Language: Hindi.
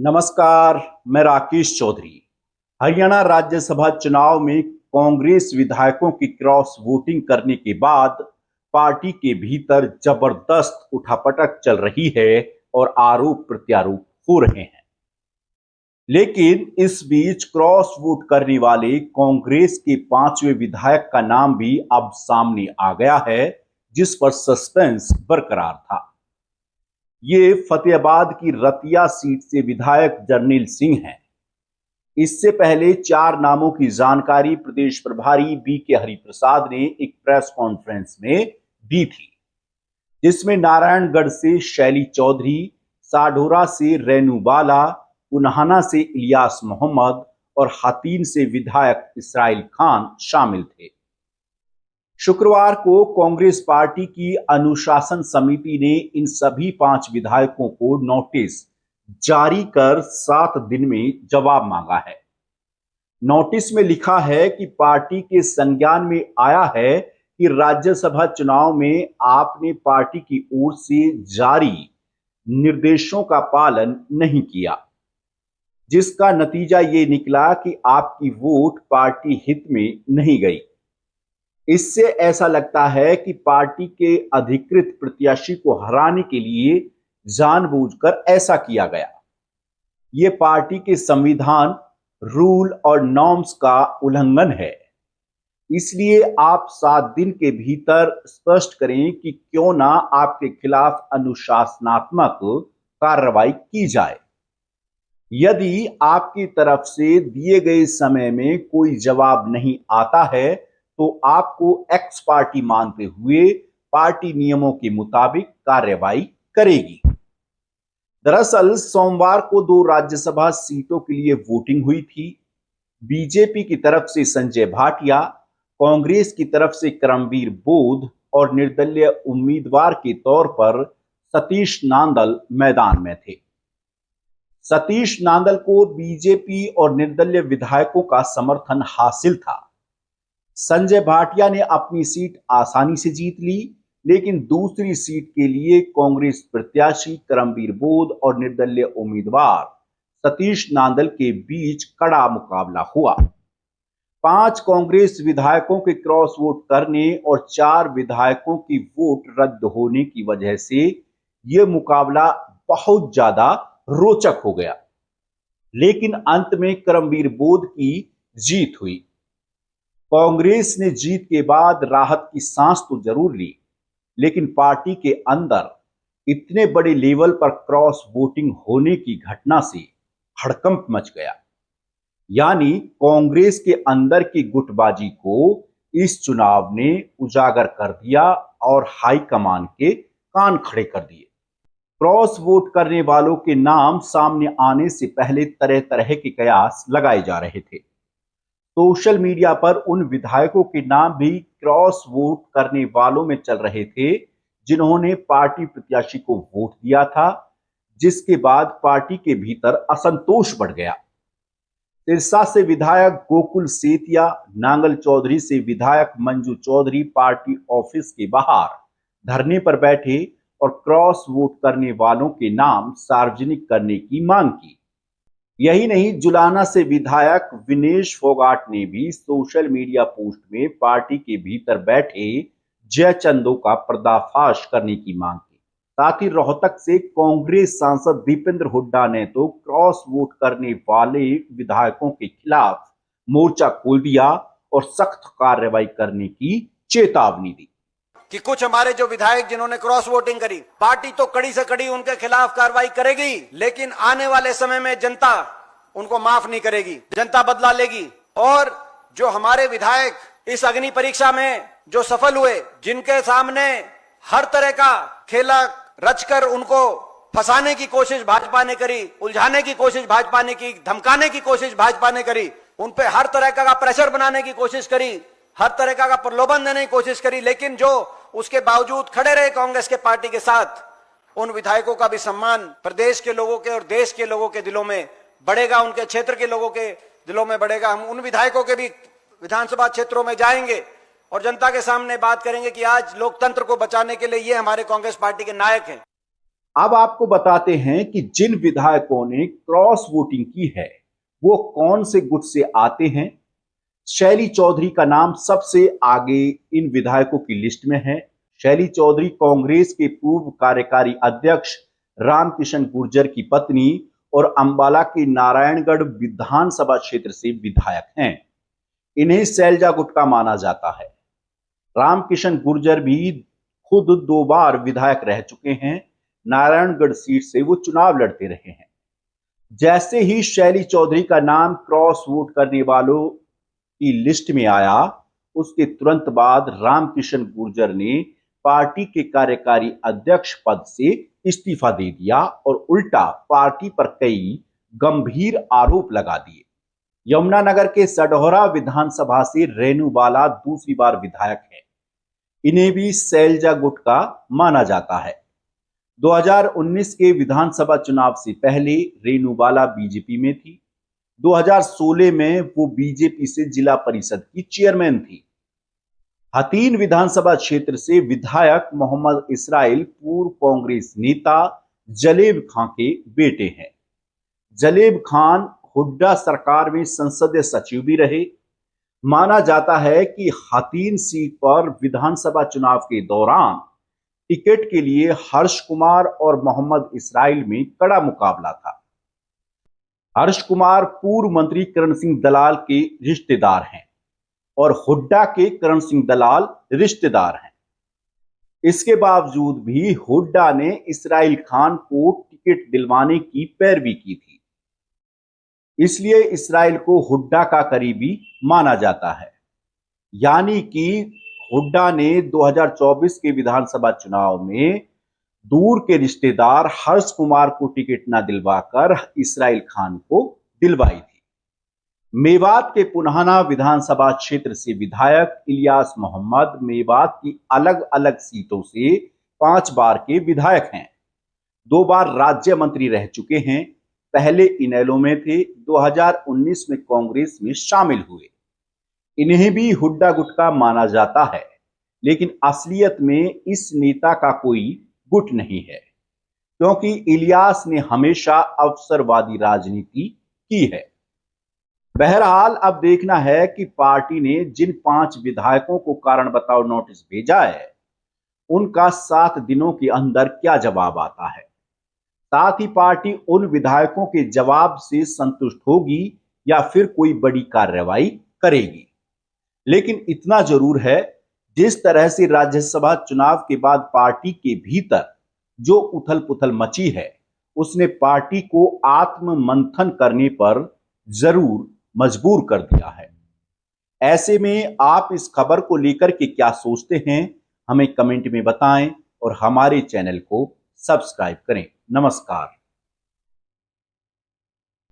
नमस्कार, मैं राकेश चौधरी। हरियाणा राज्यसभा चुनाव में कांग्रेस विधायकों की क्रॉस वोटिंग करने के बाद पार्टी के भीतर जबरदस्त उठापटक चल रही है और आरोप प्रत्यारोप हो रहे हैं। लेकिन इस बीच क्रॉस वोट करने वाले कांग्रेस के 5वें विधायक का नाम भी अब सामने आ गया है, जिस पर सस्पेंस बरकरार था। ये फतेहाबाद की रतिया सीट से विधायक जर्नैल सिंह हैं। इससे पहले 4 नामों की जानकारी प्रदेश प्रभारी बी.के. हरिप्रसाद ने एक प्रेस कॉन्फ्रेंस में दी थी, जिसमें नारायणगढ़ से शैली चौधरी, साढौरा से रेनू बाला, उन्हाना से इलियास मोहम्मद और हातीन से विधायक इसराइल खान शामिल थे। शुक्रवार को कांग्रेस पार्टी की अनुशासन समिति ने इन सभी 5 विधायकों को नोटिस जारी कर 7 दिन में जवाब मांगा है। नोटिस में लिखा है कि पार्टी के संज्ञान में आया है कि राज्यसभा चुनाव में आपने पार्टी की ओर से जारी निर्देशों का पालन नहीं किया, जिसका नतीजा ये निकला कि आपकी वोट पार्टी हित में नहीं गई। इससे ऐसा लगता है कि पार्टी के अधिकृत प्रत्याशी को हराने के लिए जानबूझकर ऐसा किया गया। ये पार्टी के संविधान, रूल और नॉर्म्स का उल्लंघन है। इसलिए आप 7 दिन के भीतर स्पष्ट करें कि क्यों ना आपके खिलाफ अनुशासनात्मक कार्रवाई की जाए। यदि आपकी तरफ से दिए गए समय में कोई जवाब नहीं आता है तो आपको एक्स पार्टी मानते हुए पार्टी नियमों के मुताबिक कार्रवाई करेगी। दरअसल सोमवार को 2 राज्यसभा सीटों के लिए वोटिंग हुई थी। बीजेपी की तरफ से संजय भाटिया, कांग्रेस की तरफ से करमवीर बोध और निर्दलीय उम्मीदवार के तौर पर सतीश नांदल मैदान में थे। सतीश नांदल को बीजेपी और निर्दलीय विधायकों का समर्थन हासिल था। संजय भाटिया ने अपनी सीट आसानी से जीत ली, लेकिन दूसरी सीट के लिए कांग्रेस प्रत्याशी करमवीर बोध और निर्दलीय उम्मीदवार सतीश नांदल के बीच कड़ा मुकाबला हुआ। 5 कांग्रेस विधायकों के क्रॉस वोट करने और 4 विधायकों की वोट रद्द होने की वजह से यह मुकाबला बहुत ज्यादा रोचक हो गया। लेकिन अंत में करमवीर बोध की जीत हुई। कांग्रेस ने जीत के बाद राहत की सांस तो जरूर ली, लेकिन पार्टी के अंदर इतने बड़े लेवल पर क्रॉस वोटिंग होने की घटना से हड़कंप मच गया। यानी कांग्रेस के अंदर की गुटबाजी को इस चुनाव ने उजागर कर दिया और हाईकमान के कान खड़े कर दिए। क्रॉस वोट करने वालों के नाम सामने आने से पहले तरह तरह के कयास लगाए जा रहे थे। सोशल मीडिया पर उन विधायकों के नाम भी क्रॉस वोट करने वालों में चल रहे थे जिन्होंने पार्टी प्रत्याशी को वोट दिया था, जिसके बाद पार्टी के भीतर असंतोष बढ़ गया। सिरसा से विधायक गोकुल सेतिया, नांगल चौधरी से विधायक मंजू चौधरी पार्टी ऑफिस के बाहर धरने पर बैठे और क्रॉस वोट करने वालों के नाम सार्वजनिक करने की मांग की। यही नहीं, जुलाना से विधायक विनेश फोगाट ने भी सोशल मीडिया पोस्ट में पार्टी के भीतर बैठे जयचंदों का पर्दाफाश करने की मांग की। साथ ही रोहतक से कांग्रेस सांसद दीपेंद्र हुड्डा ने तो क्रॉस वोट करने वाले विधायकों के खिलाफ मोर्चा खोल दिया और सख्त कार्रवाई करने की चेतावनी दी कि कुछ हमारे जो विधायक जिन्होंने क्रॉस वोटिंग करी, पार्टी तो कड़ी से कड़ी उनके खिलाफ कार्रवाई करेगी, लेकिन आने वाले समय में जनता उनको माफ नहीं करेगी, जनता बदला लेगी। और जो हमारे विधायक इस अग्नि परीक्षा में जो सफल हुए, जिनके सामने हर तरह का खेला रचकर उनको फंसाने की कोशिश भाजपा ने करी, उलझाने की कोशिश भाजपा ने की, धमकाने की कोशिश भाजपा ने करी, उन पे हर तरह का प्रेशर बनाने की कोशिश करी, हर तरह का प्रलोभन देने की कोशिश करी, लेकिन जो उसके बावजूद खड़े रहे कांग्रेस के पार्टी के साथ, उन विधायकों का भी सम्मान प्रदेश के लोगों के और देश के लोगों के दिलों में बढ़ेगा, उनके क्षेत्र के लोगों के दिलों में बढ़ेगा। हम उन विधायकों के भी विधानसभा क्षेत्रों में जाएंगे और जनता के सामने बात करेंगे कि आज लोकतंत्र को बचाने के लिए ये हमारे कांग्रेस पार्टी के नायक हैं। अब आपको बताते हैं कि जिन विधायकों ने क्रॉस वोटिंग की है वो कौन से गुट से आते हैं। शैली चौधरी का नाम सबसे आगे इन विधायकों की लिस्ट में है। शैली चौधरी कांग्रेस के पूर्व कार्यकारी अध्यक्ष रामकिशन गुर्जर की पत्नी और अंबाला के नारायणगढ़ विधानसभा क्षेत्र से विधायक हैं। इन्हें सैलजा गुट का माना जाता है। रामकिशन गुर्जर भी खुद 2 बार विधायक रह चुके हैं। नारायणगढ़ सीट से वो चुनाव लड़ते रहे हैं। जैसे ही शैली चौधरी का नाम क्रॉस वोट करने वालों की लिस्ट में आया, उसके तुरंत बाद रामकिशन गुर्जर ने पार्टी के कार्यकारी अध्यक्ष पद से इस्तीफा दे दिया और उल्टा पार्टी पर कई गंभीर आरोप लगा दिए। यमुनानगर के सढौरा विधानसभा से रेणु बाला दूसरी बार विधायक हैं। इन्हें भी सैलजा गुट का माना जाता है। 2019 के विधानसभा चुनाव से पहले रेणु बाला बीजेपी में थी। 2016 में वो बीजेपी से जिला परिषद की चेयरमैन थी। हथीन विधानसभा क्षेत्र से विधायक मोहम्मद इसराइल पूर्व कांग्रेस नेता जलेब खां के बेटे हैं। जलेब खान हुड्डा सरकार में संसदीय सचिव भी रहे। माना जाता है कि हथीन सीट पर विधानसभा चुनाव के दौरान टिकट के लिए हर्ष कुमार और मोहम्मद इसराइल में कड़ा मुकाबला था। हर्ष कुमार पूर्व मंत्री करण सिंह दलाल के रिश्तेदार हैं और हुड्डा के करण सिंह दलाल रिश्तेदार हैं। इसके बावजूद भी हुड्डा ने इसराइल खान को टिकट दिलवाने की पैरवी की थी। इसलिए इसराइल को हुड्डा का करीबी माना जाता है। यानी कि हुड्डा ने 2024 के विधानसभा चुनाव में दूर के रिश्तेदार हर्ष कुमार को टिकट न दिलवाकर इसराइल खान को दिलवाई थी। मेवात के पुन्हाना विधानसभा क्षेत्र से विधायक इलियास मोहम्मद मेवात की अलग अलग सीटों से 5 बार के विधायक हैं। 2 बार राज्य मंत्री रह चुके हैं। पहले इनेलो में थे, 2019 में कांग्रेस में शामिल हुए। इन्हें भी हुड्डा गुट का माना जाता है, लेकिन असलियत में इस नेता का कोई गुट नहीं है, क्योंकि इलियास ने हमेशा अवसरवादी राजनीति की है। बहरहाल अब देखना है कि पार्टी ने जिन 5 विधायकों को कारण बताओ नोटिस भेजा है, उनका 7 दिनों के अंदर क्या जवाब आता है। साथ ही पार्टी उन विधायकों के जवाब से संतुष्ट होगी या फिर कोई बड़ी कार्रवाई करेगी। लेकिन इतना जरूर है, जिस तरह से राज्यसभा चुनाव के बाद पार्टी के भीतर जो उथल पुथल मची है, उसने पार्टी को आत्म मंथन करने पर जरूर मजबूर कर दिया है। ऐसे में आप इस खबर को लेकर के क्या सोचते हैं, हमें कमेंट में बताएं और हमारे चैनल को सब्सक्राइब करें। नमस्कार।